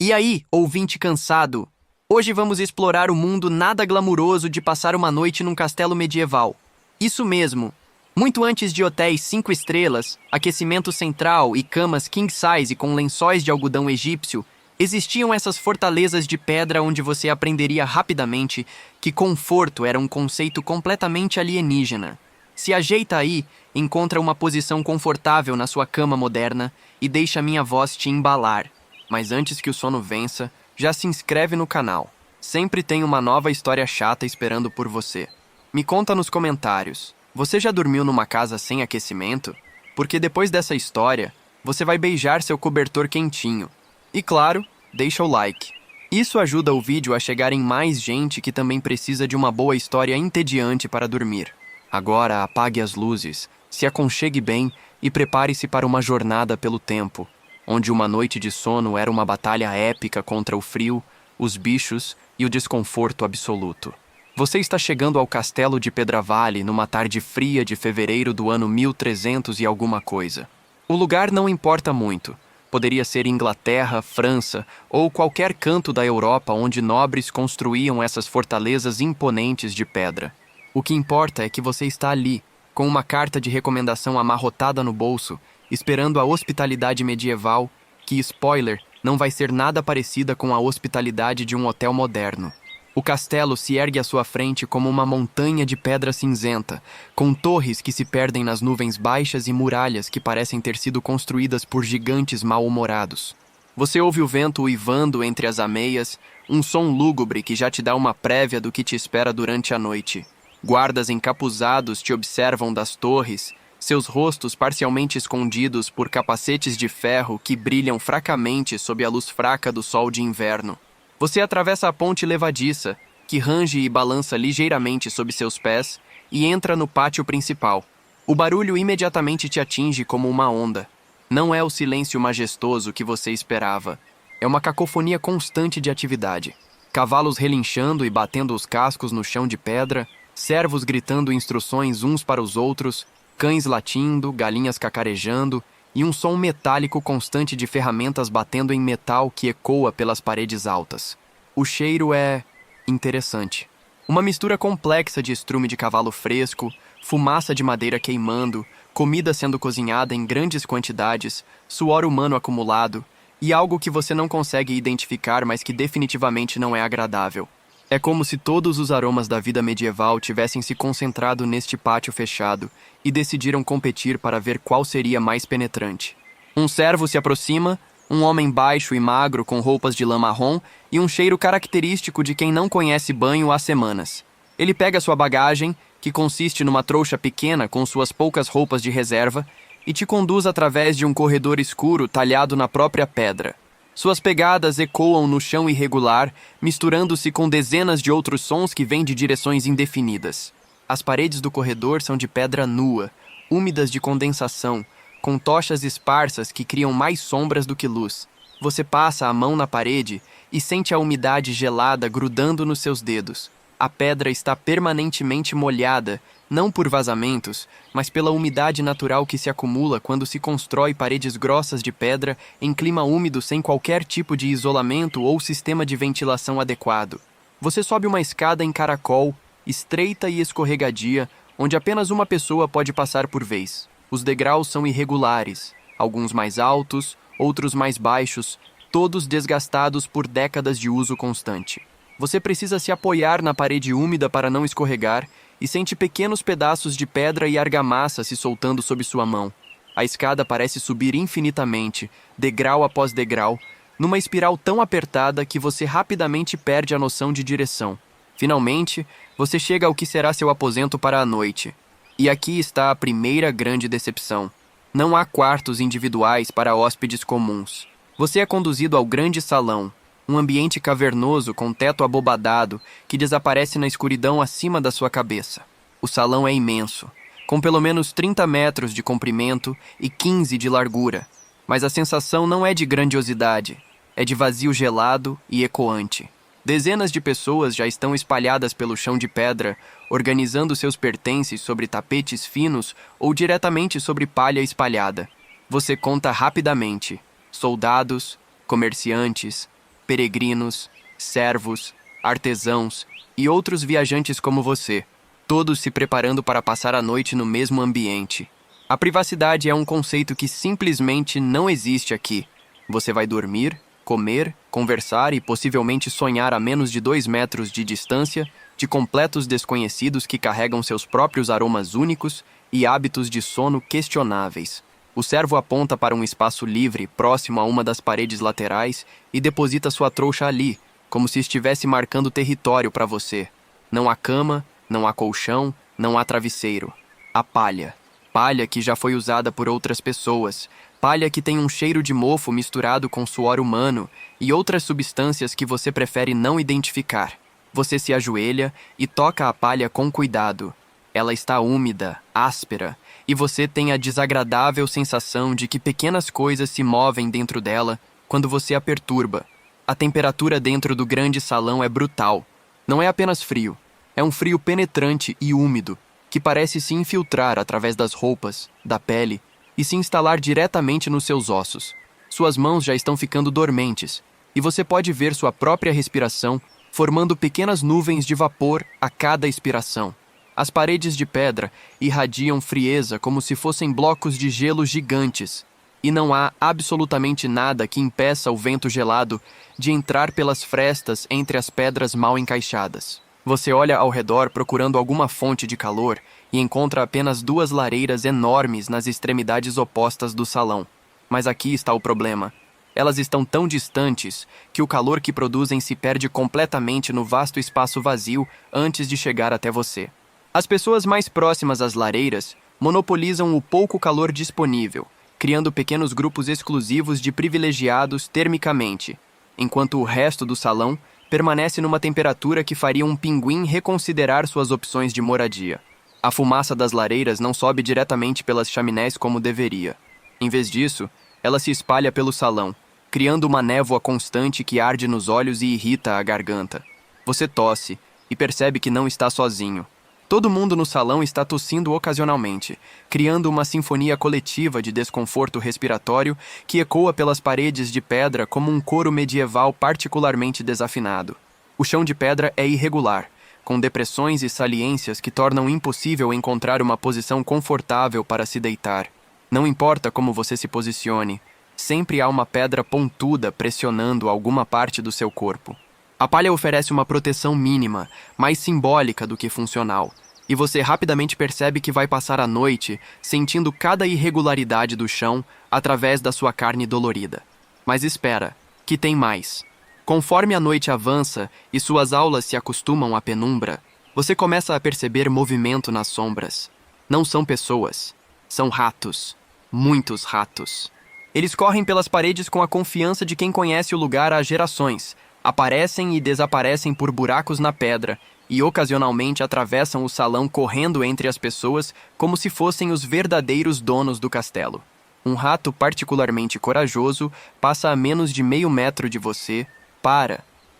E aí, ouvinte cansado? Hoje vamos explorar o mundo nada glamuroso de passar uma noite num castelo medieval. Isso mesmo. Muito antes de hotéis 5 estrelas, aquecimento central e camas king size com lençóis de algodão egípcio, existiam essas fortalezas de pedra onde você aprenderia rapidamente que conforto era um conceito completamente alienígena. Se ajeita aí, encontra uma posição confortável na sua cama moderna e deixa minha voz te embalar. Mas antes que o sono vença, já se inscreve no canal. Sempre tem uma nova história chata esperando por você. Me conta nos comentários, você já dormiu numa casa sem aquecimento? Porque depois dessa história, você vai beijar seu cobertor quentinho. E claro, deixa o like. Isso ajuda o vídeo a chegar em mais gente que também precisa de uma boa história entediante para dormir. Agora apague as luzes, se aconchegue bem e prepare-se para uma jornada pelo tempo, onde uma noite de sono era uma batalha épica contra o frio, os bichos e o desconforto absoluto. Você está chegando ao castelo de Pedravale numa tarde fria de fevereiro do ano 1300 e alguma coisa. O lugar não importa muito. Poderia ser Inglaterra, França ou qualquer canto da Europa onde nobres construíam essas fortalezas imponentes de pedra. O que importa é que você está ali, com uma carta de recomendação amarrotada no bolso, esperando a hospitalidade medieval, que, spoiler, não vai ser nada parecida com a hospitalidade de um hotel moderno. O castelo se ergue à sua frente como uma montanha de pedra cinzenta, com torres que se perdem nas nuvens baixas e muralhas que parecem ter sido construídas por gigantes mal-humorados. Você ouve o vento uivando entre as ameias, um som lúgubre que já te dá uma prévia do que te espera durante a noite. Guardas encapuzados te observam das torres, seus rostos parcialmente escondidos por capacetes de ferro que brilham fracamente sob a luz fraca do sol de inverno. Você atravessa a ponte levadiça, que range e balança ligeiramente sob seus pés, e entra no pátio principal. O barulho imediatamente te atinge como uma onda. Não é o silêncio majestoso que você esperava. É uma cacofonia constante de atividade. Cavalos relinchando e batendo os cascos no chão de pedra, servos gritando instruções uns para os outros, cães latindo, galinhas cacarejando, e um som metálico constante de ferramentas batendo em metal que ecoa pelas paredes altas. O cheiro é interessante. Uma mistura complexa de estrume de cavalo fresco, fumaça de madeira queimando, comida sendo cozinhada em grandes quantidades, suor humano acumulado, e algo que você não consegue identificar, mas que definitivamente não é agradável. É como se todos os aromas da vida medieval tivessem se concentrado neste pátio fechado e decidiram competir para ver qual seria mais penetrante. Um servo se aproxima, um homem baixo e magro com roupas de lã marrom e um cheiro característico de quem não conhece banho há semanas. Ele pega sua bagagem, que consiste numa trouxa pequena com suas poucas roupas de reserva, e te conduz através de um corredor escuro talhado na própria pedra. Suas pegadas ecoam no chão irregular, misturando-se com dezenas de outros sons que vêm de direções indefinidas. As paredes do corredor são de pedra nua, úmidas de condensação, com tochas esparsas que criam mais sombras do que luz. Você passa a mão na parede e sente a umidade gelada grudando nos seus dedos. A pedra está permanentemente molhada, não por vazamentos, mas pela umidade natural que se acumula quando se constrói paredes grossas de pedra em clima úmido sem qualquer tipo de isolamento ou sistema de ventilação adequado. Você sobe uma escada em caracol, estreita e escorregadia, onde apenas uma pessoa pode passar por vez. Os degraus são irregulares, alguns mais altos, outros mais baixos, todos desgastados por décadas de uso constante. Você precisa se apoiar na parede úmida para não escorregar e sente pequenos pedaços de pedra e argamassa se soltando sob sua mão. A escada parece subir infinitamente, degrau após degrau, numa espiral tão apertada que você rapidamente perde a noção de direção. Finalmente, você chega ao que será seu aposento para a noite. E aqui está a primeira grande decepção. Não há quartos individuais para hóspedes comuns. Você é conduzido ao grande salão, um ambiente cavernoso com teto abobadado que desaparece na escuridão acima da sua cabeça. O salão é imenso, com pelo menos 30 metros de comprimento e 15 de largura, mas a sensação não é de grandiosidade, é de vazio gelado e ecoante. Dezenas de pessoas já estão espalhadas pelo chão de pedra, organizando seus pertences sobre tapetes finos ou diretamente sobre palha espalhada. Você conta rapidamente: soldados, comerciantes, peregrinos, servos, artesãos e outros viajantes como você, todos se preparando para passar a noite no mesmo ambiente. A privacidade é um conceito que simplesmente não existe aqui. Você vai dormir, comer, conversar e possivelmente sonhar a menos de 2 metros de distância de completos desconhecidos que carregam seus próprios aromas únicos e hábitos de sono questionáveis. O servo aponta para um espaço livre próximo a uma das paredes laterais e deposita sua trouxa ali, como se estivesse marcando território para você. Não há cama, não há colchão, não há travesseiro. Há palha. Palha que já foi usada por outras pessoas. Palha que tem um cheiro de mofo misturado com suor humano e outras substâncias que você prefere não identificar. Você se ajoelha e toca a palha com cuidado. Ela está úmida, áspera, e você tem a desagradável sensação de que pequenas coisas se movem dentro dela quando você a perturba. A temperatura dentro do grande salão é brutal. Não é apenas frio, é um frio penetrante e úmido, que parece se infiltrar através das roupas, da pele e se instalar diretamente nos seus ossos. Suas mãos já estão ficando dormentes, e você pode ver sua própria respiração formando pequenas nuvens de vapor a cada expiração. As paredes de pedra irradiam frieza como se fossem blocos de gelo gigantes, e não há absolutamente nada que impeça o vento gelado de entrar pelas frestas entre as pedras mal encaixadas. Você olha ao redor procurando alguma fonte de calor e encontra apenas 2 lareiras enormes nas extremidades opostas do salão. Mas aqui está o problema. Elas estão tão distantes que o calor que produzem se perde completamente no vasto espaço vazio antes de chegar até você. As pessoas mais próximas às lareiras monopolizam o pouco calor disponível, criando pequenos grupos exclusivos de privilegiados termicamente, enquanto o resto do salão permanece numa temperatura que faria um pinguim reconsiderar suas opções de moradia. A fumaça das lareiras não sobe diretamente pelas chaminés como deveria. Em vez disso, ela se espalha pelo salão, criando uma névoa constante que arde nos olhos e irrita a garganta. Você tosse e percebe que não está sozinho. Todo mundo no salão está tossindo ocasionalmente, criando uma sinfonia coletiva de desconforto respiratório que ecoa pelas paredes de pedra como um coro medieval particularmente desafinado. O chão de pedra é irregular, com depressões e saliências que tornam impossível encontrar uma posição confortável para se deitar. Não importa como você se posicione, sempre há uma pedra pontuda pressionando alguma parte do seu corpo. A palha oferece uma proteção mínima, mais simbólica do que funcional, e você rapidamente percebe que vai passar a noite sentindo cada irregularidade do chão através da sua carne dolorida. Mas espera, que tem mais. Conforme a noite avança e suas aulas se acostumam à penumbra, você começa a perceber movimento nas sombras. Não são pessoas, são ratos. Muitos ratos. Eles correm pelas paredes com a confiança de quem conhece o lugar há gerações, aparecem e desaparecem por buracos na pedra e ocasionalmente atravessam o salão correndo entre as pessoas como se fossem os verdadeiros donos do castelo. Um rato particularmente corajoso passa a menos de meio metro de você,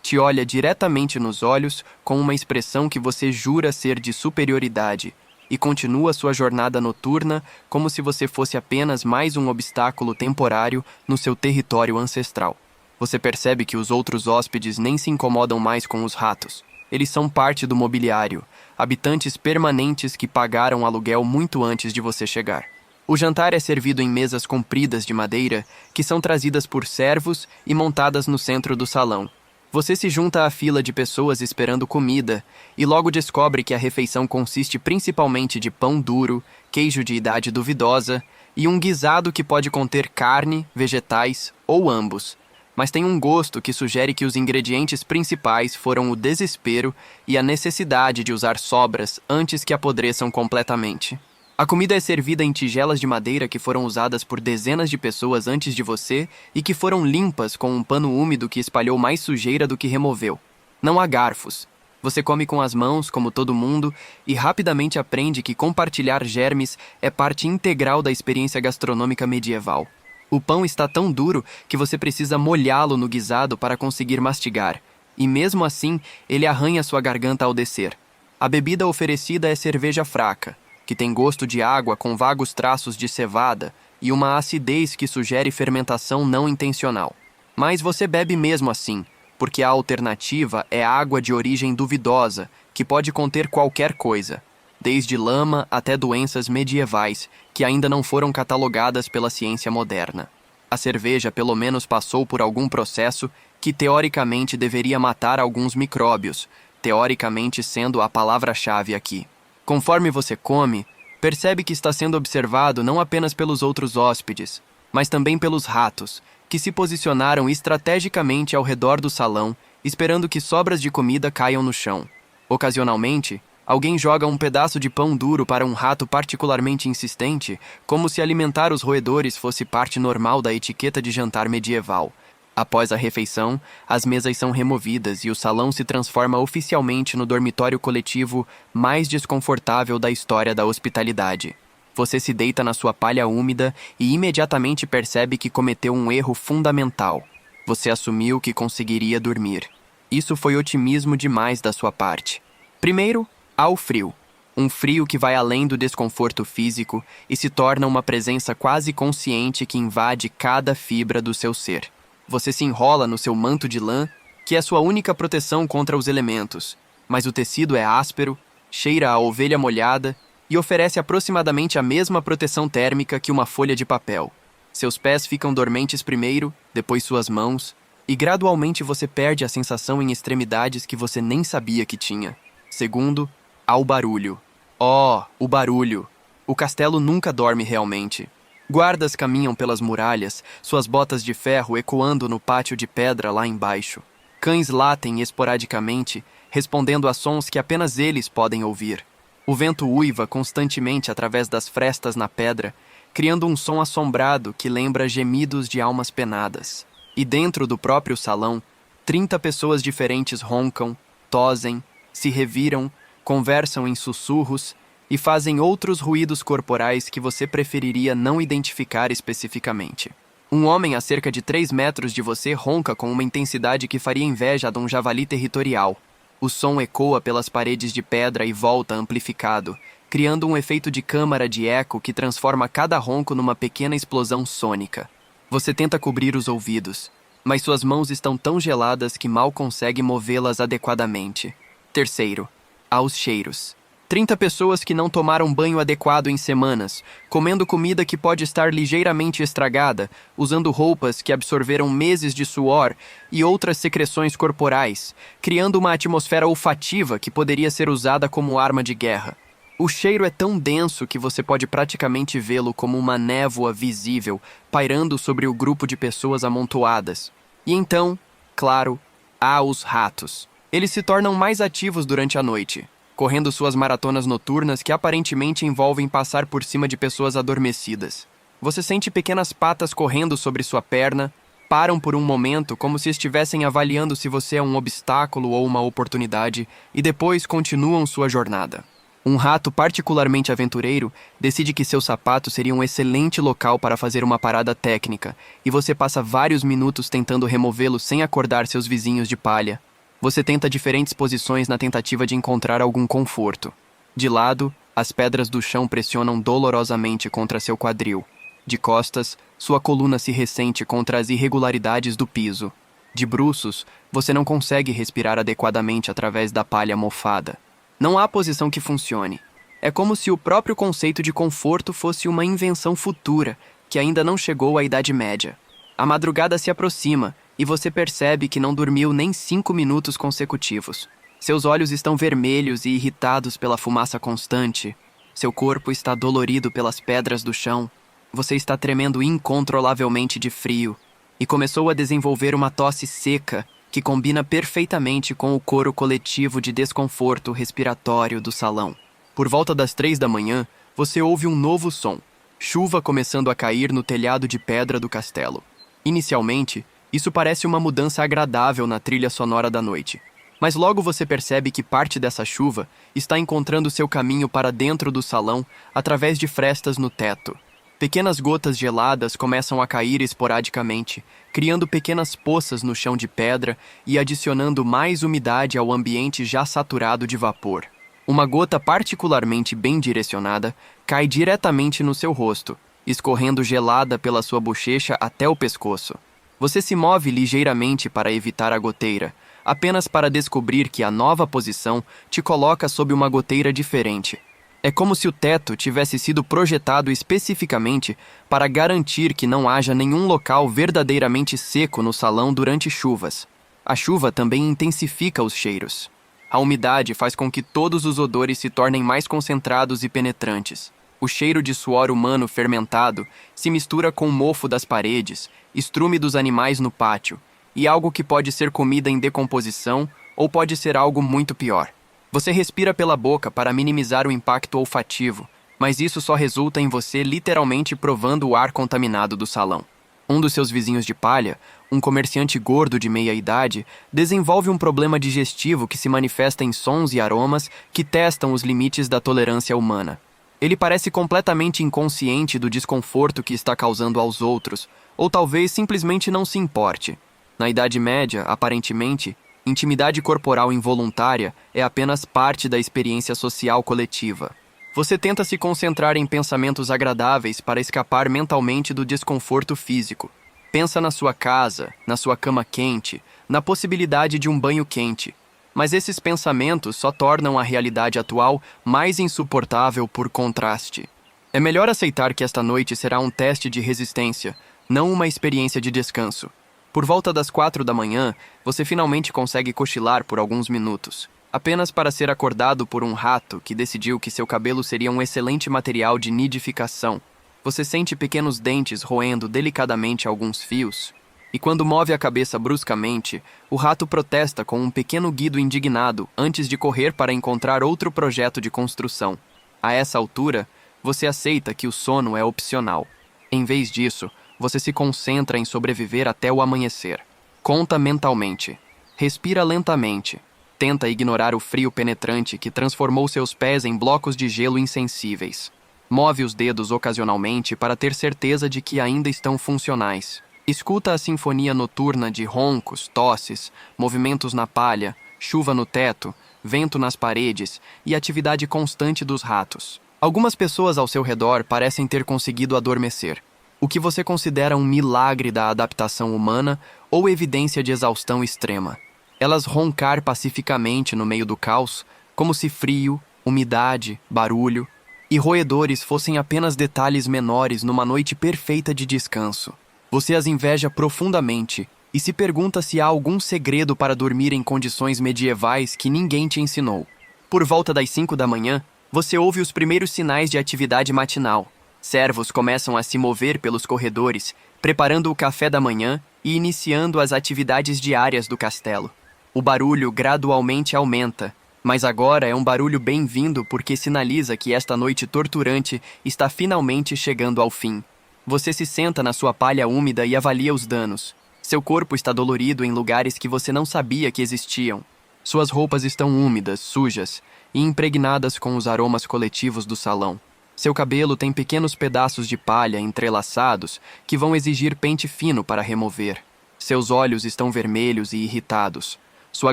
te olha diretamente nos olhos com uma expressão que você jura ser de superioridade e continua sua jornada noturna como se você fosse apenas mais um obstáculo temporário no seu território ancestral. Você percebe que os outros hóspedes nem se incomodam mais com os ratos. Eles são parte do mobiliário, habitantes permanentes que pagaram aluguel muito antes de você chegar. O jantar é servido em mesas compridas de madeira que são trazidas por servos e montadas no centro do salão. Você se junta à fila de pessoas esperando comida e logo descobre que a refeição consiste principalmente de pão duro, queijo de idade duvidosa e um guisado que pode conter carne, vegetais ou ambos, mas tem um gosto que sugere que os ingredientes principais foram o desespero e a necessidade de usar sobras antes que apodreçam completamente. A comida é servida em tigelas de madeira que foram usadas por dezenas de pessoas antes de você e que foram limpas com um pano úmido que espalhou mais sujeira do que removeu. Não há garfos. Você come com as mãos, como todo mundo, e rapidamente aprende que compartilhar germes é parte integral da experiência gastronômica medieval. O pão está tão duro que você precisa molhá-lo no guisado para conseguir mastigar, e mesmo assim ele arranha sua garganta ao descer. A bebida oferecida é cerveja fraca, que tem gosto de água com vagos traços de cevada e uma acidez que sugere fermentação não intencional. Mas você bebe mesmo assim, porque a alternativa é água de origem duvidosa, que pode conter qualquer coisa, desde lama até doenças medievais que ainda não foram catalogadas pela ciência moderna. A cerveja pelo menos passou por algum processo que teoricamente deveria matar alguns micróbios, teoricamente sendo a palavra-chave aqui. Conforme você come, percebe que está sendo observado não apenas pelos outros hóspedes, mas também pelos ratos, que se posicionaram estrategicamente ao redor do salão, esperando que sobras de comida caiam no chão. Ocasionalmente, alguém joga um pedaço de pão duro para um rato particularmente insistente, como se alimentar os roedores fosse parte normal da etiqueta de jantar medieval. Após a refeição, as mesas são removidas e o salão se transforma oficialmente no dormitório coletivo mais desconfortável da história da hospitalidade. Você se deita na sua palha úmida e imediatamente percebe que cometeu um erro fundamental. Você assumiu que conseguiria dormir. Isso foi otimismo demais da sua parte. Primeiro, há o frio. Um frio que vai além do desconforto físico e se torna uma presença quase consciente que invade cada fibra do seu ser. Você se enrola no seu manto de lã, que é sua única proteção contra os elementos, mas o tecido é áspero, cheira a ovelha molhada e oferece aproximadamente a mesma proteção térmica que uma folha de papel. Seus pés ficam dormentes primeiro, depois suas mãos, e gradualmente você perde a sensação em extremidades que você nem sabia que tinha. Segundo, há o barulho. Oh, o barulho! O castelo nunca dorme realmente. Guardas caminham pelas muralhas, suas botas de ferro ecoando no pátio de pedra lá embaixo. Cães latem esporadicamente, respondendo a sons que apenas eles podem ouvir. O vento uiva constantemente através das frestas na pedra, criando um som assombrado que lembra gemidos de almas penadas. E dentro do próprio salão, 30 pessoas diferentes roncam, tosem, se reviram, conversam em sussurros e fazem outros ruídos corporais que você preferiria não identificar especificamente. Um homem a cerca de 3 metros de você ronca com uma intensidade que faria inveja de um javali territorial. O som ecoa pelas paredes de pedra e volta amplificado, criando um efeito de câmara de eco que transforma cada ronco numa pequena explosão sônica. Você tenta cobrir os ouvidos, mas suas mãos estão tão geladas que mal consegue movê-las adequadamente. Terceiro, há os cheiros. 30 pessoas que não tomaram banho adequado em semanas, comendo comida que pode estar ligeiramente estragada, usando roupas que absorveram meses de suor e outras secreções corporais, criando uma atmosfera olfativa que poderia ser usada como arma de guerra. O cheiro é tão denso que você pode praticamente vê-lo como uma névoa visível, pairando sobre o grupo de pessoas amontoadas. E então, claro, há os ratos. Eles se tornam mais ativos durante a noite, correndo suas maratonas noturnas que aparentemente envolvem passar por cima de pessoas adormecidas. Você sente pequenas patas correndo sobre sua perna, param por um momento como se estivessem avaliando se você é um obstáculo ou uma oportunidade e depois continuam sua jornada. Um rato particularmente aventureiro decide que seu sapato seria um excelente local para fazer uma parada técnica e você passa vários minutos tentando removê-lo sem acordar seus vizinhos de palha. Você tenta diferentes posições na tentativa de encontrar algum conforto. De lado, as pedras do chão pressionam dolorosamente contra seu quadril. De costas, sua coluna se ressente contra as irregularidades do piso. De bruços, você não consegue respirar adequadamente através da palha mofada. Não há posição que funcione. É como se o próprio conceito de conforto fosse uma invenção futura, que ainda não chegou à Idade Média. A madrugada se aproxima, e você percebe que não dormiu nem 5 minutos consecutivos. Seus olhos estão vermelhos e irritados pela fumaça constante. Seu corpo está dolorido pelas pedras do chão. Você está tremendo incontrolavelmente de frio e começou a desenvolver uma tosse seca que combina perfeitamente com o coro coletivo de desconforto respiratório do salão. Por volta das 3 da manhã, você ouve um novo som. Chuva começando a cair no telhado de pedra do castelo. Inicialmente, isso parece uma mudança agradável na trilha sonora da noite. Mas logo você percebe que parte dessa chuva está encontrando seu caminho para dentro do salão através de frestas no teto. Pequenas gotas geladas começam a cair esporadicamente, criando pequenas poças no chão de pedra e adicionando mais umidade ao ambiente já saturado de vapor. Uma gota particularmente bem direcionada cai diretamente no seu rosto, escorrendo gelada pela sua bochecha até o pescoço. Você se move ligeiramente para evitar a goteira, apenas para descobrir que a nova posição te coloca sob uma goteira diferente. É como se o teto tivesse sido projetado especificamente para garantir que não haja nenhum local verdadeiramente seco no salão durante chuvas. A chuva também intensifica os cheiros. A umidade faz com que todos os odores se tornem mais concentrados e penetrantes. O cheiro de suor humano fermentado se mistura com o mofo das paredes, estrume dos animais no pátio, e algo que pode ser comida em decomposição ou pode ser algo muito pior. Você respira pela boca para minimizar o impacto olfativo, mas isso só resulta em você literalmente provando o ar contaminado do salão. Um dos seus vizinhos de palha, um comerciante gordo de meia-idade, desenvolve um problema digestivo que se manifesta em sons e aromas que testam os limites da tolerância humana. Ele parece completamente inconsciente do desconforto que está causando aos outros, ou talvez simplesmente não se importe. Na Idade Média, aparentemente, intimidade corporal involuntária é apenas parte da experiência social coletiva. Você tenta se concentrar em pensamentos agradáveis para escapar mentalmente do desconforto físico. Pensa na sua casa, na sua cama quente, na possibilidade de um banho quente. Mas esses pensamentos só tornam a realidade atual mais insuportável por contraste. É melhor aceitar que esta noite será um teste de resistência, não uma experiência de descanso. Por volta das 4 da manhã, você finalmente consegue cochilar por alguns minutos, apenas para ser acordado por um rato que decidiu que seu cabelo seria um excelente material de nidificação. Você sente pequenos dentes roendo delicadamente alguns fios, e quando move a cabeça bruscamente, o rato protesta com um pequeno guido indignado antes de correr para encontrar outro projeto de construção. A essa altura, você aceita que o sono é opcional. Em vez disso, você se concentra em sobreviver até o amanhecer. Conta mentalmente. Respira lentamente. Tenta ignorar o frio penetrante que transformou seus pés em blocos de gelo insensíveis. Move os dedos ocasionalmente para ter certeza de que ainda estão funcionais. Escuta a sinfonia noturna de roncos, tosses, movimentos na palha, chuva no teto, vento nas paredes e atividade constante dos ratos. Algumas pessoas ao seu redor parecem ter conseguido adormecer, o que você considera um milagre da adaptação humana ou evidência de exaustão extrema. Elas roncar pacificamente no meio do caos, como se frio, umidade, barulho e roedores fossem apenas detalhes menores numa noite perfeita de descanso. Você as inveja profundamente e se pergunta se há algum segredo para dormir em condições medievais que ninguém te ensinou. Por volta das 5 da manhã, você ouve os primeiros sinais de atividade matinal. Servos começam a se mover pelos corredores, preparando o café da manhã e iniciando as atividades diárias do castelo. O barulho gradualmente aumenta, mas agora é um barulho bem-vindo porque sinaliza que esta noite torturante está finalmente chegando ao fim. Você se senta na sua palha úmida e avalia os danos. Seu corpo está dolorido em lugares que você não sabia que existiam. Suas roupas estão úmidas, sujas e impregnadas com os aromas coletivos do salão. Seu cabelo tem pequenos pedaços de palha entrelaçados que vão exigir pente fino para remover. Seus olhos estão vermelhos e irritados. Sua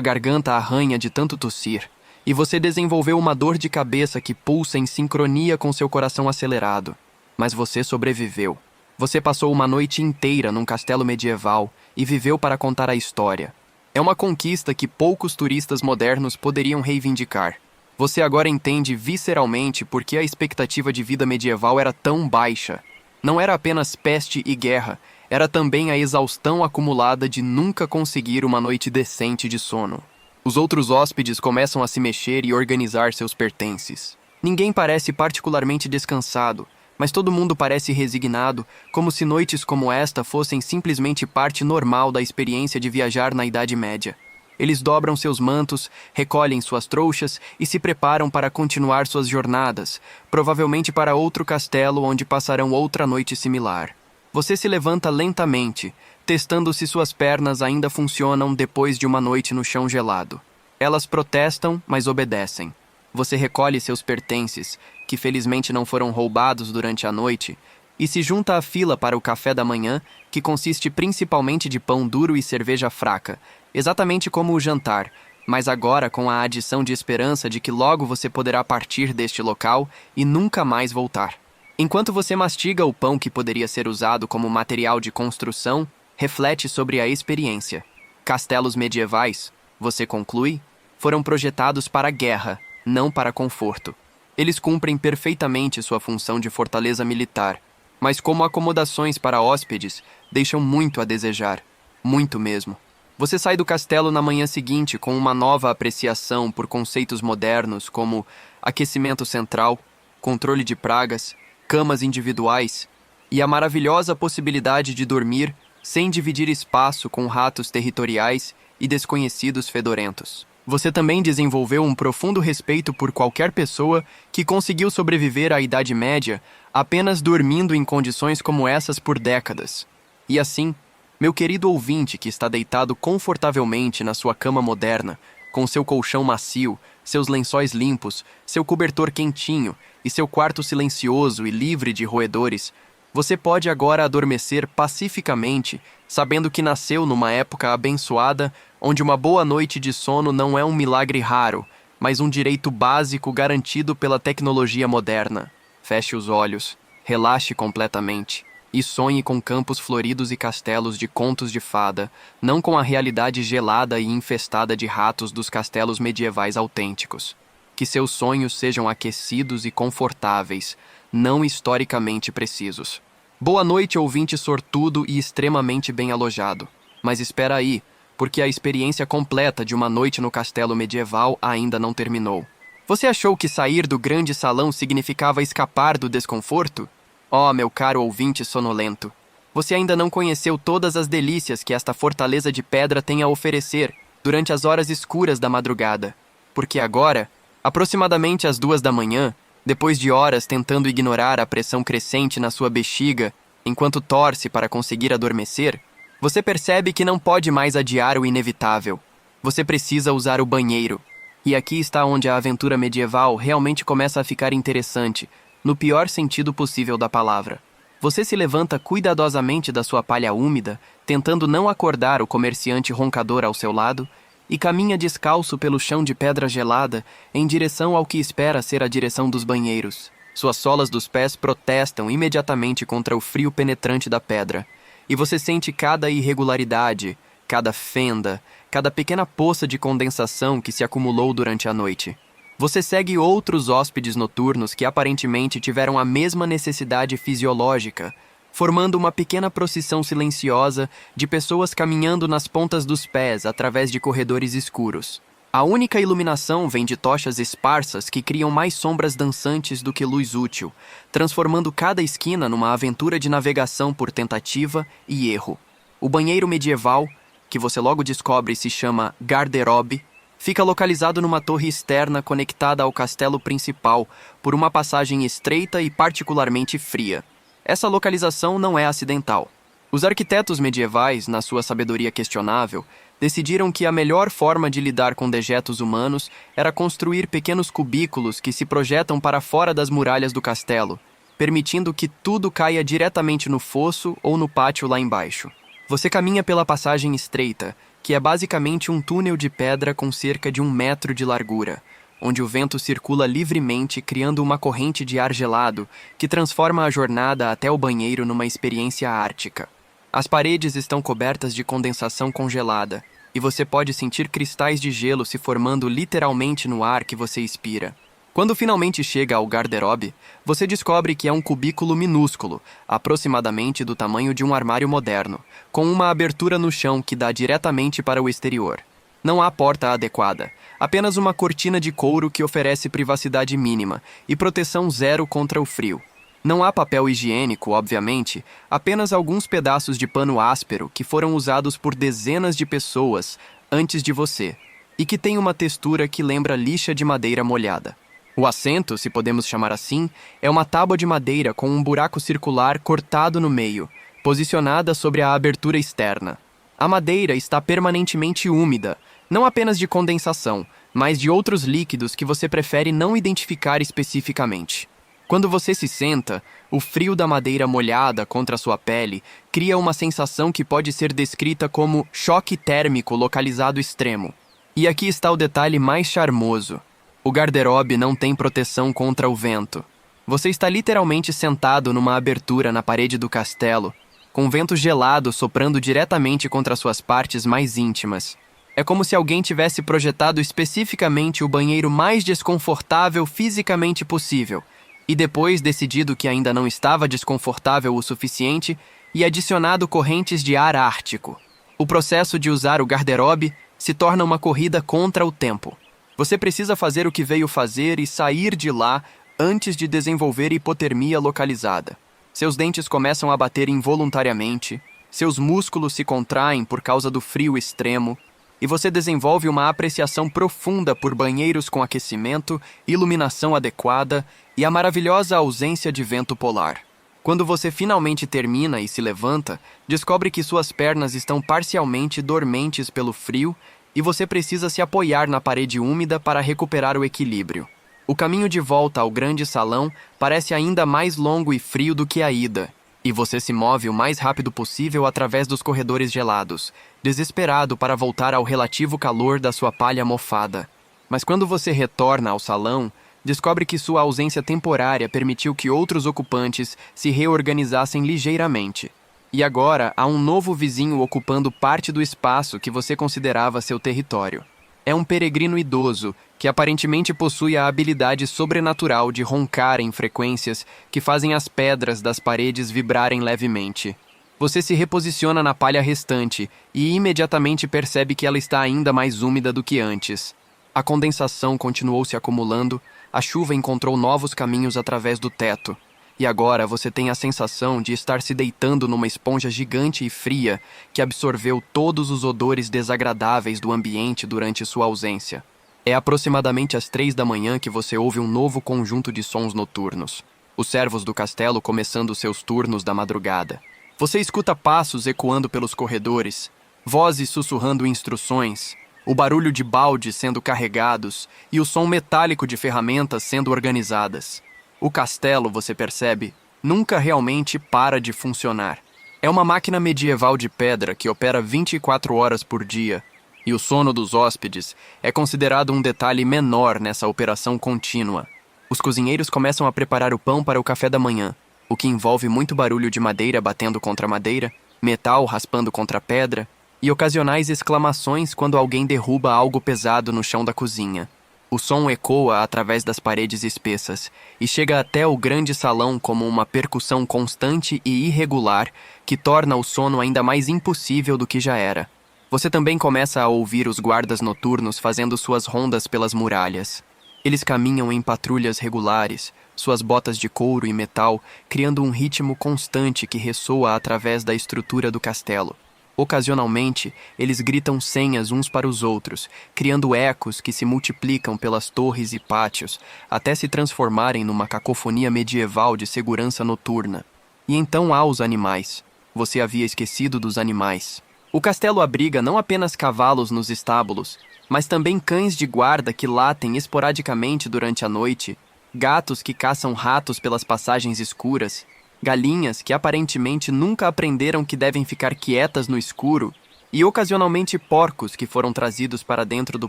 garganta arranha de tanto tossir. E você desenvolveu uma dor de cabeça que pulsa em sincronia com seu coração acelerado. Mas você sobreviveu. Você passou uma noite inteira num castelo medieval e viveu para contar a história. É uma conquista que poucos turistas modernos poderiam reivindicar. Você agora entende visceralmente por que a expectativa de vida medieval era tão baixa. Não era apenas peste e guerra, era também a exaustão acumulada de nunca conseguir uma noite decente de sono. Os outros hóspedes começam a se mexer e organizar seus pertences. Ninguém parece particularmente descansado, mas todo mundo parece resignado, como se noites como esta fossem simplesmente parte normal da experiência de viajar na Idade Média. Eles dobram seus mantos, recolhem suas trouxas e se preparam para continuar suas jornadas, provavelmente para outro castelo onde passarão outra noite similar. Você se levanta lentamente, testando se suas pernas ainda funcionam depois de uma noite no chão gelado. Elas protestam, mas obedecem. Você recolhe seus pertences, que felizmente não foram roubados durante a noite, e se junta à fila para o café da manhã, que consiste principalmente de pão duro e cerveja fraca, exatamente como o jantar, mas agora com a adição de esperança de que logo você poderá partir deste local e nunca mais voltar. Enquanto você mastiga o pão que poderia ser usado como material de construção, reflete sobre a experiência. Castelos medievais, você conclui, foram projetados para a guerra, não para conforto. Eles cumprem perfeitamente sua função de fortaleza militar, mas como acomodações para hóspedes, deixam muito a desejar. Muito mesmo. Você sai do castelo na manhã seguinte com uma nova apreciação por conceitos modernos como aquecimento central, controle de pragas, camas individuais e a maravilhosa possibilidade de dormir sem dividir espaço com ratos territoriais e desconhecidos fedorentos. Você também desenvolveu um profundo respeito por qualquer pessoa que conseguiu sobreviver à Idade Média apenas dormindo em condições como essas por décadas. E assim, meu querido ouvinte que está deitado confortavelmente na sua cama moderna, com seu colchão macio, seus lençóis limpos, seu cobertor quentinho e seu quarto silencioso e livre de roedores, você pode agora adormecer pacificamente, sabendo que nasceu numa época abençoada, onde uma boa noite de sono não é um milagre raro, mas um direito básico garantido pela tecnologia moderna. Feche os olhos, relaxe completamente e sonhe com campos floridos e castelos de contos de fada, não com a realidade gelada e infestada de ratos dos castelos medievais autênticos. Que seus sonhos sejam aquecidos e confortáveis, não historicamente precisos. Boa noite, ouvinte sortudo e extremamente bem alojado. Mas espera aí, porque a experiência completa de uma noite no castelo medieval ainda não terminou. Você achou que sair do grande salão significava escapar do desconforto? Oh, meu caro ouvinte sonolento, você ainda não conheceu todas as delícias que esta fortaleza de pedra tem a oferecer durante as horas escuras da madrugada. Porque agora, aproximadamente às 2 da manhã, depois de horas tentando ignorar a pressão crescente na sua bexiga enquanto torce para conseguir adormecer, você percebe que não pode mais adiar o inevitável. Você precisa usar o banheiro. E aqui está onde a aventura medieval realmente começa a ficar interessante, no pior sentido possível da palavra. Você se levanta cuidadosamente da sua palha úmida, tentando não acordar o comerciante roncador ao seu lado, e caminha descalço pelo chão de pedra gelada em direção ao que espera ser a direção dos banheiros. Suas solas dos pés protestam imediatamente contra o frio penetrante da pedra, e você sente cada irregularidade, cada fenda, cada pequena poça de condensação que se acumulou durante a noite. Você segue outros hóspedes noturnos que aparentemente tiveram a mesma necessidade fisiológica, formando uma pequena procissão silenciosa de pessoas caminhando nas pontas dos pés através de corredores escuros. A única iluminação vem de tochas esparsas que criam mais sombras dançantes do que luz útil, transformando cada esquina numa aventura de navegação por tentativa e erro. O banheiro medieval, que você logo descobre se chama garderobe, fica localizado numa torre externa conectada ao castelo principal por uma passagem estreita e particularmente fria. Essa localização não é acidental. Os arquitetos medievais, na sua sabedoria questionável, decidiram que a melhor forma de lidar com dejetos humanos era construir pequenos cubículos que se projetam para fora das muralhas do castelo, permitindo que tudo caia diretamente no fosso ou no pátio lá embaixo. Você caminha pela passagem estreita, que é basicamente um túnel de pedra com cerca de 1 metro de largura, onde o vento circula livremente, criando uma corrente de ar gelado que transforma a jornada até o banheiro numa experiência ártica. As paredes estão cobertas de condensação congelada, e você pode sentir cristais de gelo se formando literalmente no ar que você expira. Quando finalmente chega ao garderobe, você descobre que é um cubículo minúsculo, aproximadamente do tamanho de um armário moderno, com uma abertura no chão que dá diretamente para o exterior. Não há porta adequada, apenas uma cortina de couro que oferece privacidade mínima e proteção zero contra o frio. Não há papel higiênico, obviamente, apenas alguns pedaços de pano áspero que foram usados por dezenas de pessoas antes de você, e que tem uma textura que lembra lixa de madeira molhada. O assento, se podemos chamar assim, é uma tábua de madeira com um buraco circular cortado no meio, posicionada sobre a abertura externa. A madeira está permanentemente úmida, não apenas de condensação, mas de outros líquidos que você prefere não identificar especificamente. Quando você se senta, o frio da madeira molhada contra sua pele cria uma sensação que pode ser descrita como choque térmico localizado extremo. E aqui está o detalhe mais charmoso. O garderobe não tem proteção contra o vento. Você está literalmente sentado numa abertura na parede do castelo, com vento gelado soprando diretamente contra suas partes mais íntimas. É como se alguém tivesse projetado especificamente o banheiro mais desconfortável fisicamente possível, e depois decidido que ainda não estava desconfortável o suficiente e adicionado correntes de ar ártico. O processo de usar o garderobe se torna uma corrida contra o tempo. Você precisa fazer o que veio fazer e sair de lá antes de desenvolver hipotermia localizada. Seus dentes começam a bater involuntariamente, seus músculos se contraem por causa do frio extremo, e você desenvolve uma apreciação profunda por banheiros com aquecimento, iluminação adequada e a maravilhosa ausência de vento polar. Quando você finalmente termina e se levanta, descobre que suas pernas estão parcialmente dormentes pelo frio e você precisa se apoiar na parede úmida para recuperar o equilíbrio. O caminho de volta ao grande salão parece ainda mais longo e frio do que a ida, e você se move o mais rápido possível através dos corredores gelados, desesperado para voltar ao relativo calor da sua palha mofada. Mas quando você retorna ao salão, descobre que sua ausência temporária permitiu que outros ocupantes se reorganizassem ligeiramente. E agora há um novo vizinho ocupando parte do espaço que você considerava seu território. É um peregrino idoso que aparentemente possui a habilidade sobrenatural de roncar em frequências que fazem as pedras das paredes vibrarem levemente. Você se reposiciona na palha restante e imediatamente percebe que ela está ainda mais úmida do que antes. A condensação continuou se acumulando, a chuva encontrou novos caminhos através do teto. E agora você tem a sensação de estar se deitando numa esponja gigante e fria que absorveu todos os odores desagradáveis do ambiente durante sua ausência. É aproximadamente às 3 da manhã que você ouve um novo conjunto de sons noturnos. Os servos do castelo começando seus turnos da madrugada. Você escuta passos ecoando pelos corredores, vozes sussurrando instruções, o barulho de baldes sendo carregados e o som metálico de ferramentas sendo organizadas. O castelo, você percebe, nunca realmente para de funcionar. É uma máquina medieval de pedra que opera 24 horas por dia, e o sono dos hóspedes é considerado um detalhe menor nessa operação contínua. Os cozinheiros começam a preparar o pão para o café da manhã, o que envolve muito barulho de madeira batendo contra madeira, metal raspando contra pedra e ocasionais exclamações quando alguém derruba algo pesado no chão da cozinha. O som ecoa através das paredes espessas e chega até o grande salão como uma percussão constante e irregular que torna o sono ainda mais impossível do que já era. Você também começa a ouvir os guardas noturnos fazendo suas rondas pelas muralhas. Eles caminham em patrulhas regulares, suas botas de couro e metal criando um ritmo constante que ressoa através da estrutura do castelo. Ocasionalmente, eles gritam senhas uns para os outros, criando ecos que se multiplicam pelas torres e pátios, até se transformarem numa cacofonia medieval de segurança noturna. E então há os animais. Você havia esquecido dos animais. O castelo abriga não apenas cavalos nos estábulos, mas também cães de guarda que latem esporadicamente durante a noite, gatos que caçam ratos pelas passagens escuras, galinhas que aparentemente nunca aprenderam que devem ficar quietas no escuro e ocasionalmente porcos que foram trazidos para dentro do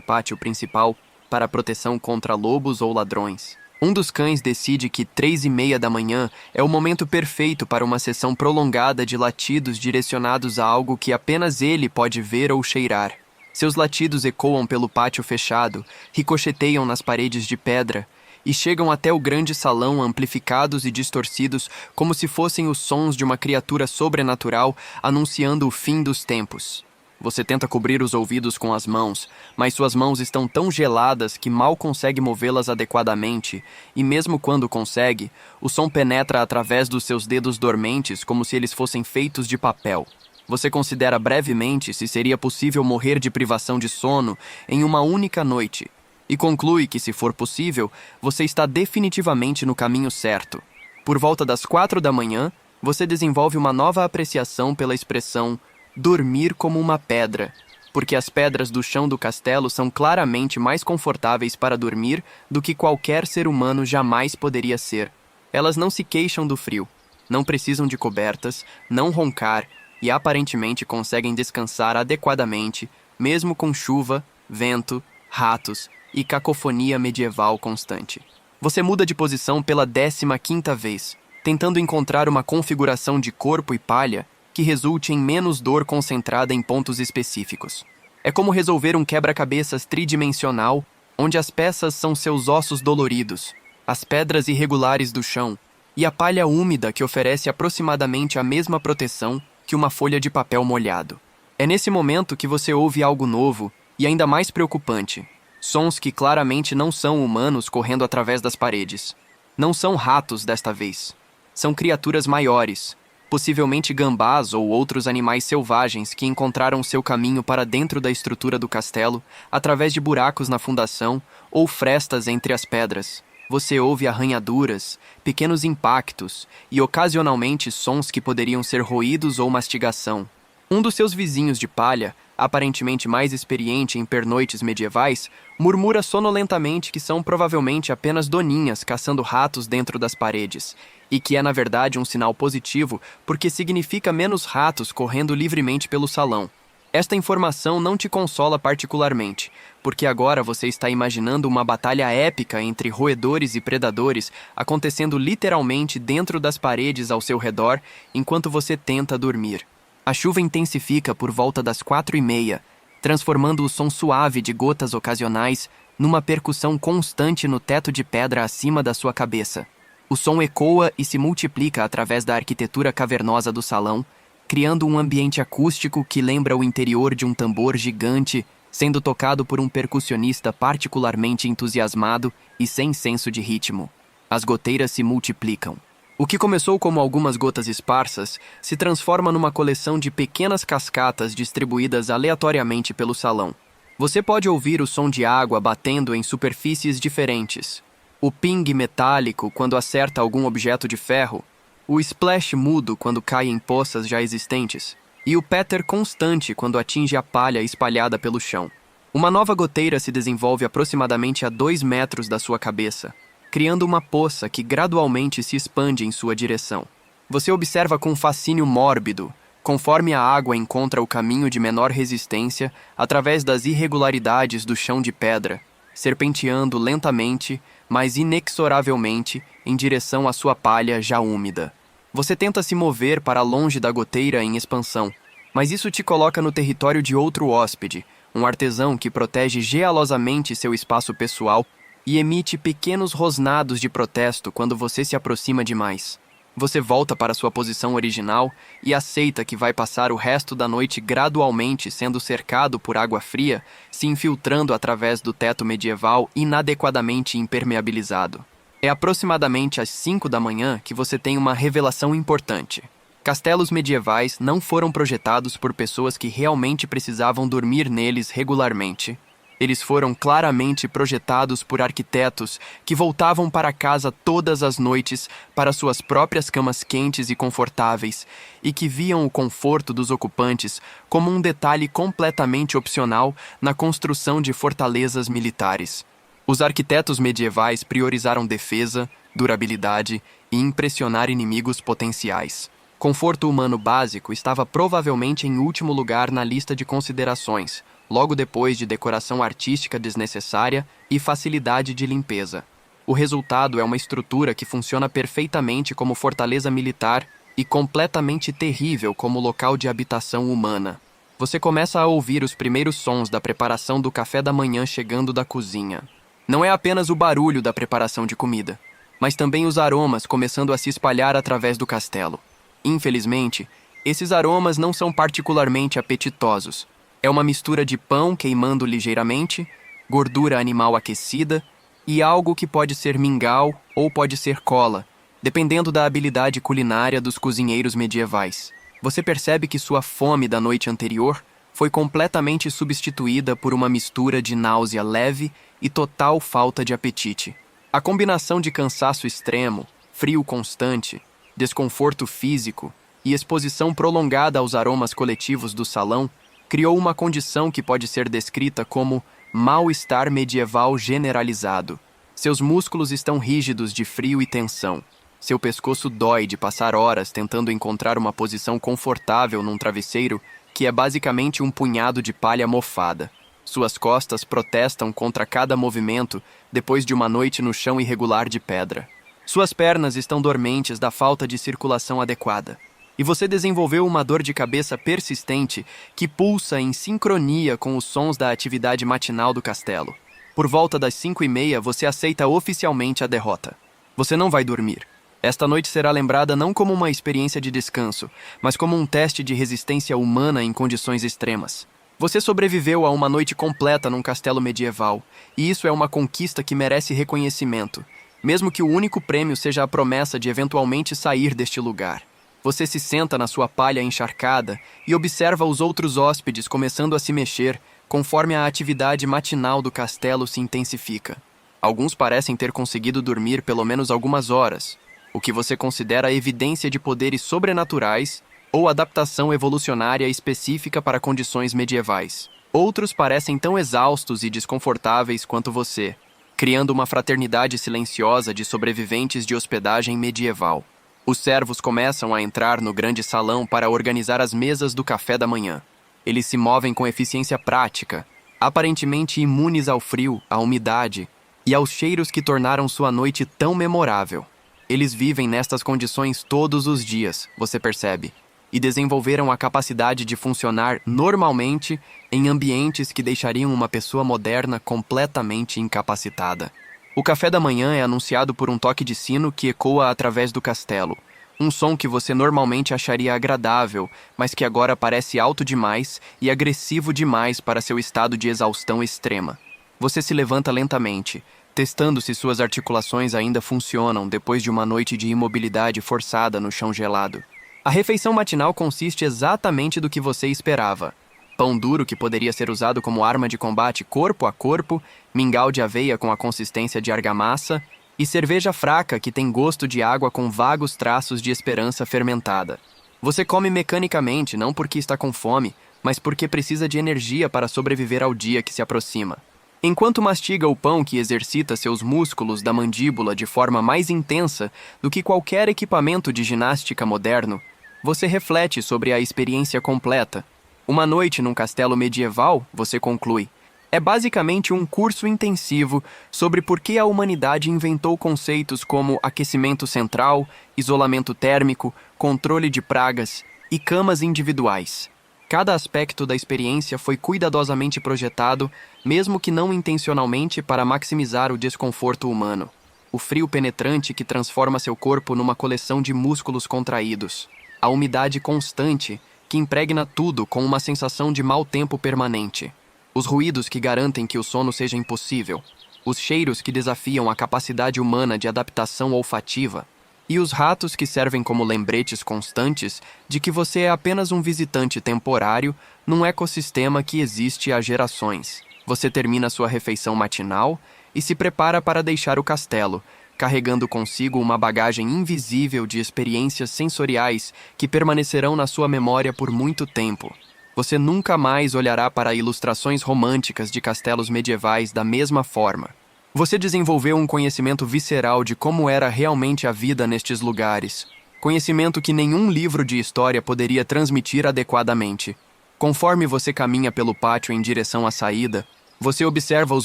pátio principal para proteção contra lobos ou ladrões. Um dos cães decide que 3:30 da manhã é o momento perfeito para uma sessão prolongada de latidos direcionados a algo que apenas ele pode ver ou cheirar. Seus latidos ecoam pelo pátio fechado, ricocheteiam nas paredes de pedra e chegam até o grande salão amplificados e distorcidos como se fossem os sons de uma criatura sobrenatural anunciando o fim dos tempos. Você tenta cobrir os ouvidos com as mãos, mas suas mãos estão tão geladas que mal consegue movê-las adequadamente, e mesmo quando consegue, o som penetra através dos seus dedos dormentes como se eles fossem feitos de papel. Você considera brevemente se seria possível morrer de privação de sono em uma única noite, e conclui que, se for possível, você está definitivamente no caminho certo. Por volta das 4 da manhã, você desenvolve uma nova apreciação pela expressão dormir como uma pedra, porque as pedras do chão do castelo são claramente mais confortáveis para dormir do que qualquer ser humano jamais poderia ser. Elas não se queixam do frio, não precisam de cobertas, não roncar e aparentemente conseguem descansar adequadamente, mesmo com chuva, vento, ratos e cacofonia medieval constante. Você muda de posição pela 15ª vez, tentando encontrar uma configuração de corpo e palha que resulte em menos dor concentrada em pontos específicos. É como resolver um quebra-cabeças tridimensional, onde as peças são seus ossos doloridos, as pedras irregulares do chão e a palha úmida que oferece aproximadamente a mesma proteção que uma folha de papel molhado. É nesse momento que você ouve algo novo e ainda mais preocupante. Sons que claramente não são humanos correndo através das paredes. Não são ratos desta vez. São criaturas maiores, possivelmente gambás ou outros animais selvagens que encontraram seu caminho para dentro da estrutura do castelo através de buracos na fundação ou frestas entre as pedras. Você ouve arranhaduras, pequenos impactos e ocasionalmente sons que poderiam ser ruídos ou mastigação. Um dos seus vizinhos de palha, aparentemente mais experiente em pernoites medievais, murmura sonolentamente que são provavelmente apenas doninhas caçando ratos dentro das paredes, e que é na verdade um sinal positivo porque significa menos ratos correndo livremente pelo salão. Esta informação não te consola particularmente, porque agora você está imaginando uma batalha épica entre roedores e predadores acontecendo literalmente dentro das paredes ao seu redor enquanto você tenta dormir. A chuva intensifica por volta das 4:30, transformando o som suave de gotas ocasionais numa percussão constante no teto de pedra acima da sua cabeça. O som ecoa e se multiplica através da arquitetura cavernosa do salão, criando um ambiente acústico que lembra o interior de um tambor gigante sendo tocado por um percussionista particularmente entusiasmado e sem senso de ritmo. As goteiras se multiplicam. O que começou como algumas gotas esparsas se transforma numa coleção de pequenas cascatas distribuídas aleatoriamente pelo salão. Você pode ouvir o som de água batendo em superfícies diferentes, o ping metálico quando acerta algum objeto de ferro, o splash mudo quando cai em poças já existentes, e o patter constante quando atinge a palha espalhada pelo chão. Uma nova goteira se desenvolve aproximadamente a 2 metros da sua cabeça, criando uma poça que gradualmente se expande em sua direção. Você observa com fascínio mórbido, conforme a água encontra o caminho de menor resistência através das irregularidades do chão de pedra, serpenteando lentamente, mas inexoravelmente, em direção à sua palha já úmida. Você tenta se mover para longe da goteira em expansão, mas isso te coloca no território de outro hóspede, um artesão que protege gelosamente seu espaço pessoal e emite pequenos rosnados de protesto quando você se aproxima demais. Você volta para sua posição original e aceita que vai passar o resto da noite gradualmente sendo cercado por água fria, se infiltrando através do teto medieval inadequadamente impermeabilizado. É aproximadamente às 5 da manhã que você tem uma revelação importante. Castelos medievais não foram projetados por pessoas que realmente precisavam dormir neles regularmente. Eles foram claramente projetados por arquitetos que voltavam para casa todas as noites para suas próprias camas quentes e confortáveis e que viam o conforto dos ocupantes como um detalhe completamente opcional na construção de fortalezas militares. Os arquitetos medievais priorizaram defesa, durabilidade e impressionar inimigos potenciais. Conforto humano básico estava provavelmente em último lugar na lista de considerações, logo depois de decoração artística desnecessária e facilidade de limpeza. O resultado é uma estrutura que funciona perfeitamente como fortaleza militar e completamente terrível como local de habitação humana. Você começa a ouvir os primeiros sons da preparação do café da manhã chegando da cozinha. Não é apenas o barulho da preparação de comida, mas também os aromas começando a se espalhar através do castelo. Infelizmente, esses aromas não são particularmente apetitosos. É uma mistura de pão queimando ligeiramente, gordura animal aquecida e algo que pode ser mingau ou pode ser cola, dependendo da habilidade culinária dos cozinheiros medievais. Você percebe que sua fome da noite anterior foi completamente substituída por uma mistura de náusea leve e total falta de apetite. A combinação de cansaço extremo, frio constante, desconforto físico e exposição prolongada aos aromas coletivos do salão criou uma condição que pode ser descrita como mal-estar medieval generalizado. Seus músculos estão rígidos de frio e tensão. Seu pescoço dói de passar horas tentando encontrar uma posição confortável num travesseiro que é basicamente um punhado de palha mofada. Suas costas protestam contra cada movimento depois de uma noite no chão irregular de pedra. Suas pernas estão dormentes da falta de circulação adequada. E você desenvolveu uma dor de cabeça persistente que pulsa em sincronia com os sons da atividade matinal do castelo. Por volta das 5h30, você aceita oficialmente a derrota. Você não vai dormir. Esta noite será lembrada não como uma experiência de descanso, mas como um teste de resistência humana em condições extremas. Você sobreviveu a uma noite completa num castelo medieval, e isso é uma conquista que merece reconhecimento, mesmo que o único prêmio seja a promessa de eventualmente sair deste lugar. Você se senta na sua palha encharcada e observa os outros hóspedes começando a se mexer conforme a atividade matinal do castelo se intensifica. Alguns parecem ter conseguido dormir pelo menos algumas horas, o que você considera evidência de poderes sobrenaturais ou adaptação evolucionária específica para condições medievais. Outros parecem tão exaustos e desconfortáveis quanto você, criando uma fraternidade silenciosa de sobreviventes de hospedagem medieval. Os servos começam a entrar no grande salão para organizar as mesas do café da manhã. Eles se movem com eficiência prática, aparentemente imunes ao frio, à umidade e aos cheiros que tornaram sua noite tão memorável. Eles vivem nestas condições todos os dias, você percebe, e desenvolveram a capacidade de funcionar normalmente em ambientes que deixariam uma pessoa moderna completamente incapacitada. O café da manhã é anunciado por um toque de sino que ecoa através do castelo. Um som que você normalmente acharia agradável, mas que agora parece alto demais e agressivo demais para seu estado de exaustão extrema. Você se levanta lentamente, testando se suas articulações ainda funcionam depois de uma noite de imobilidade forçada no chão gelado. A refeição matinal consiste exatamente do que você esperava. Pão duro que poderia ser usado como arma de combate corpo a corpo, mingau de aveia com a consistência de argamassa e cerveja fraca que tem gosto de água com vagos traços de esperança fermentada. Você come mecanicamente, não porque está com fome, mas porque precisa de energia para sobreviver ao dia que se aproxima. Enquanto mastiga o pão que exercita seus músculos da mandíbula de forma mais intensa do que qualquer equipamento de ginástica moderno, você reflete sobre a experiência completa. Uma noite num castelo medieval, você conclui, é basicamente um curso intensivo sobre por que a humanidade inventou conceitos como aquecimento central, isolamento térmico, controle de pragas e camas individuais. Cada aspecto da experiência foi cuidadosamente projetado, mesmo que não intencionalmente, para maximizar o desconforto humano. O frio penetrante que transforma seu corpo numa coleção de músculos contraídos. A umidade constante que impregna tudo com uma sensação de mau tempo permanente. Os ruídos que garantem que o sono seja impossível. Os cheiros que desafiam a capacidade humana de adaptação olfativa. E os ratos que servem como lembretes constantes de que você é apenas um visitante temporário num ecossistema que existe há gerações. Você termina sua refeição matinal e se prepara para deixar o castelo, carregando consigo uma bagagem invisível de experiências sensoriais que permanecerão na sua memória por muito tempo. Você nunca mais olhará para ilustrações românticas de castelos medievais da mesma forma. Você desenvolveu um conhecimento visceral de como era realmente a vida nestes lugares. Conhecimento que nenhum livro de história poderia transmitir adequadamente. Conforme você caminha pelo pátio em direção à saída, você observa os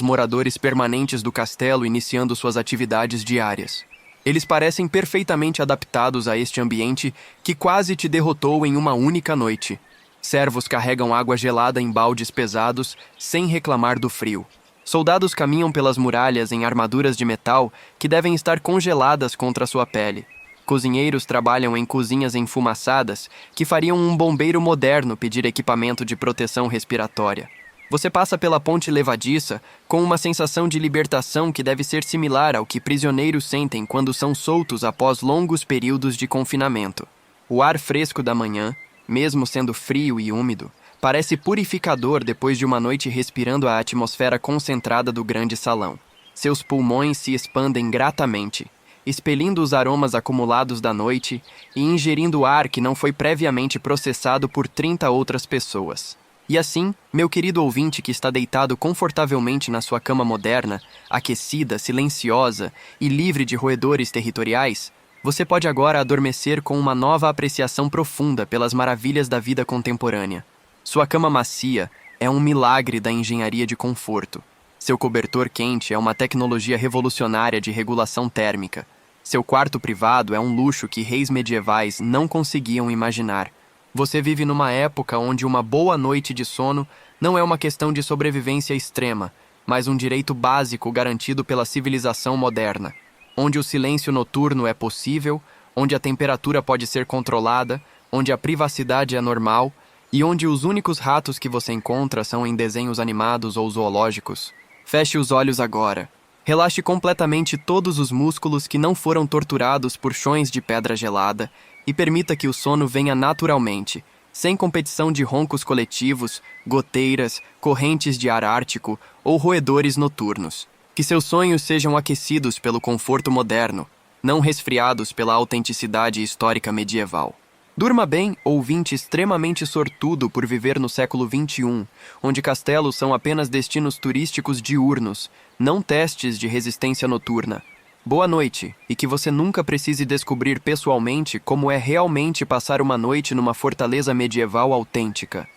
moradores permanentes do castelo iniciando suas atividades diárias. Eles parecem perfeitamente adaptados a este ambiente que quase te derrotou em uma única noite. Servos carregam água gelada em baldes pesados, sem reclamar do frio. Soldados caminham pelas muralhas em armaduras de metal que devem estar congeladas contra sua pele. Cozinheiros trabalham em cozinhas enfumaçadas que fariam um bombeiro moderno pedir equipamento de proteção respiratória. Você passa pela ponte levadiça com uma sensação de libertação que deve ser similar ao que prisioneiros sentem quando são soltos após longos períodos de confinamento. O ar fresco da manhã, mesmo sendo frio e úmido, parece purificador depois de uma noite respirando a atmosfera concentrada do grande salão. Seus pulmões se expandem gratamente, expelindo os aromas acumulados da noite e ingerindo ar que não foi previamente processado por 30 outras pessoas. E assim, meu querido ouvinte que está deitado confortavelmente na sua cama moderna, aquecida, silenciosa e livre de roedores territoriais, você pode agora adormecer com uma nova apreciação profunda pelas maravilhas da vida contemporânea. Sua cama macia é um milagre da engenharia de conforto. Seu cobertor quente é uma tecnologia revolucionária de regulação térmica. Seu quarto privado é um luxo que reis medievais não conseguiam imaginar. Você vive numa época onde uma boa noite de sono não é uma questão de sobrevivência extrema, mas um direito básico garantido pela civilização moderna, onde o silêncio noturno é possível, onde a temperatura pode ser controlada, onde a privacidade é normal e onde os únicos ratos que você encontra são em desenhos animados ou zoológicos. Feche os olhos agora. Relaxe completamente todos os músculos que não foram torturados por chões de pedra gelada e permita que o sono venha naturalmente, sem competição de roncos coletivos, goteiras, correntes de ar ártico ou roedores noturnos. Que seus sonhos sejam aquecidos pelo conforto moderno, não resfriados pela autenticidade histórica medieval. Durma bem, ouvinte extremamente sortudo por viver no século XXI, onde castelos são apenas destinos turísticos diurnos, não testes de resistência noturna. Boa noite, e que você nunca precise descobrir pessoalmente como é realmente passar uma noite numa fortaleza medieval autêntica.